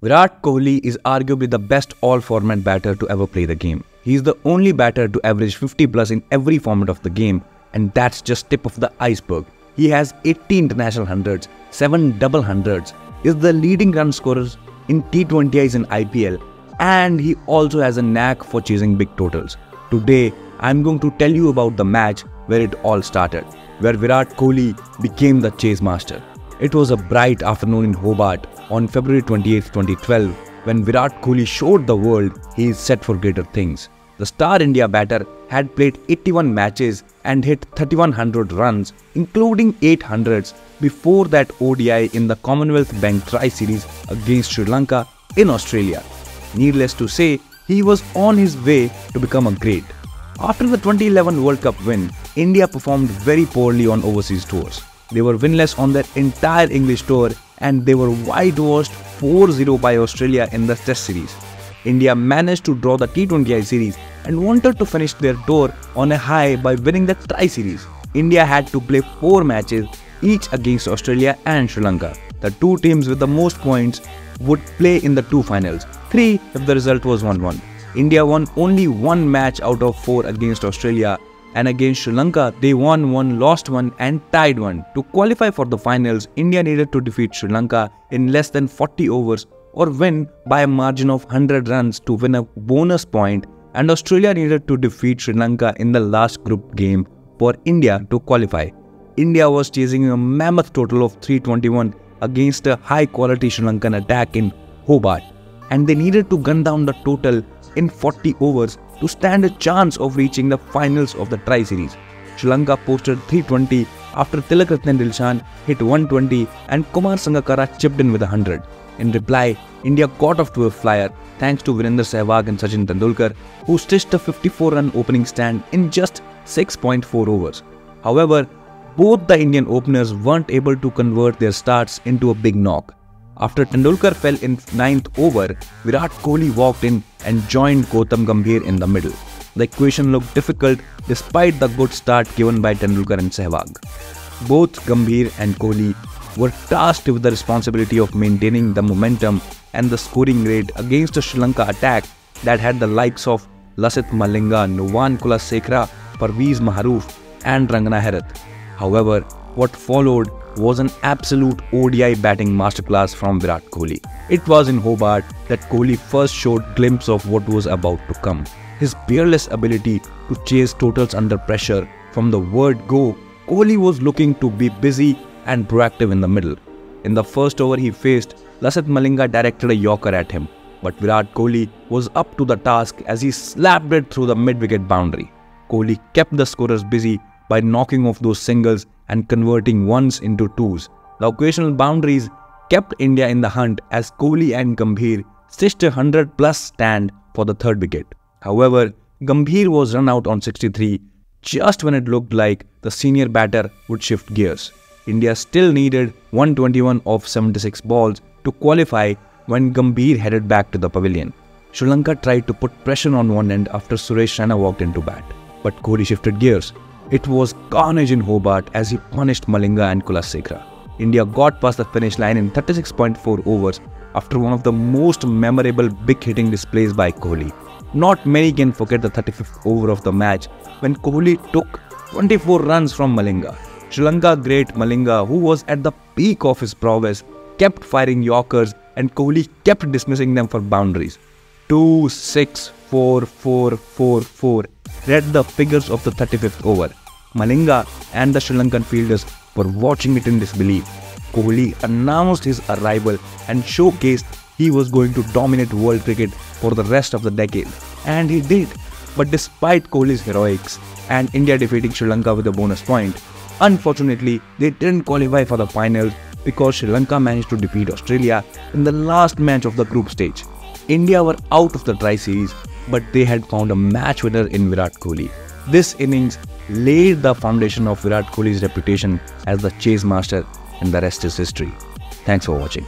Virat Kohli is arguably the best all-format batter to ever play the game. He is the only batter to average 50 plus in every format of the game, and that's just tip of the iceberg. He has 80 international hundreds, 7 double hundreds, is the leading run scorer in T20Is and IPL, and he also has a knack for chasing big totals. Today, I'm going to tell you about the match where it all started, where Virat Kohli became the chase master. It was a bright afternoon in Hobart on February 28, 2012, when Virat Kohli showed the world he is set for greater things. The star India batter had played 81 matches and hit 3100 runs, including 800s, before that ODI in the Commonwealth Bank Tri-Series against Sri Lanka in Australia. Needless to say, he was on his way to become a great. After the 2011 World Cup win, India performed very poorly on overseas tours. They were winless on their entire English tour and they were whitewashed 4-0 by Australia in the Test series. India managed to draw the T20I series and wanted to finish their tour on a high by winning the Tri-Series. India had to play 4 matches, each against Australia and Sri Lanka. The two teams with the most points would play in the 2 finals, 3 if the result was 1-1. India won only 1 match out of 4 against Australia, and against Sri Lanka, they won 1, lost 1 and tied 1. To qualify for the finals, India needed to defeat Sri Lanka in less than 40 overs or win by a margin of 100 runs to win a bonus point, and Australia needed to defeat Sri Lanka in the last group game for India to qualify. India was chasing a mammoth total of 321 against a high-quality Sri Lankan attack in Hobart, and they needed to gun down the total in 40 overs to stand a chance of reaching the finals of the Tri-Series. Sri Lanka posted 320 after Tillakaratne Dilshan hit 120 and Kumar Sangakkara chipped in with 100. In reply, India got off to a flyer thanks to Virender, Sehwag and Sachin Tendulkar, who stitched a 54-run opening stand in just 6.4 overs. However, both the Indian openers weren't able to convert their starts into a big knock. After Tendulkar fell in 9th over, Virat Kohli walked in and joined Gautam Gambhir in the middle. The equation looked difficult despite the good start given by Tendulkar and Sehwag. Both Gambhir and Kohli were tasked with the responsibility of maintaining the momentum and the scoring rate against a Sri Lanka attack that had the likes of Lasith Malinga, Nuwan Kulasekara, Farvez, Maharoof and Rangana, Herath. However, what followed was an absolute ODI batting masterclass from Virat Kohli. It was in Hobart that Kohli first showed glimpse of what was about to come. His peerless ability to chase totals under pressure. From the word go, Kohli was looking to be busy and proactive in the middle. In the first over he faced, Lasith Malinga directed a yorker at him, but Virat Kohli was up to the task as he slapped it through the mid-wicket boundary. Kohli kept the scorers busy by knocking off those singles and converting ones into twos. The occasional boundaries kept India in the hunt as Kohli and Gambhir stitched a 100-plus stand for the 3rd wicket. However, Gambhir was run out on 63 just when it looked like the senior batter would shift gears. India still needed 121 of 76 balls to qualify when Gambhir headed back to the pavilion. Sri Lanka tried to put pressure on one end after Suresh Raina walked into bat, but Kohli shifted gears. It was carnage in Hobart as he punished Malinga and Kulasekara. India got past the finish line in 36.4 overs after one of the most memorable big-hitting displays by Kohli. Not many can forget the 35th over of the match when Kohli took 24 runs from Malinga. Sri Lanka great Malinga, who was at the peak of his prowess, kept firing yorkers and Kohli kept dismissing them for boundaries. 2, 6, 4, 4, 4, 4 read the figures of the 35th over. Malinga and the Sri Lankan fielders were watching it in disbelief. Kohli announced his arrival and showcased he was going to dominate world cricket for the rest of the decade. And he did. But despite Kohli's heroics and India defeating Sri Lanka with a bonus point, unfortunately they didn't qualify for the finals because Sri Lanka managed to defeat Australia in the last match of the group stage. India were out of the Tri-Series, but they had found a match winner in Virat Kohli. This innings laid the foundation of Virat Kohli's reputation as the chase master, and the rest is history. Thanks for watching.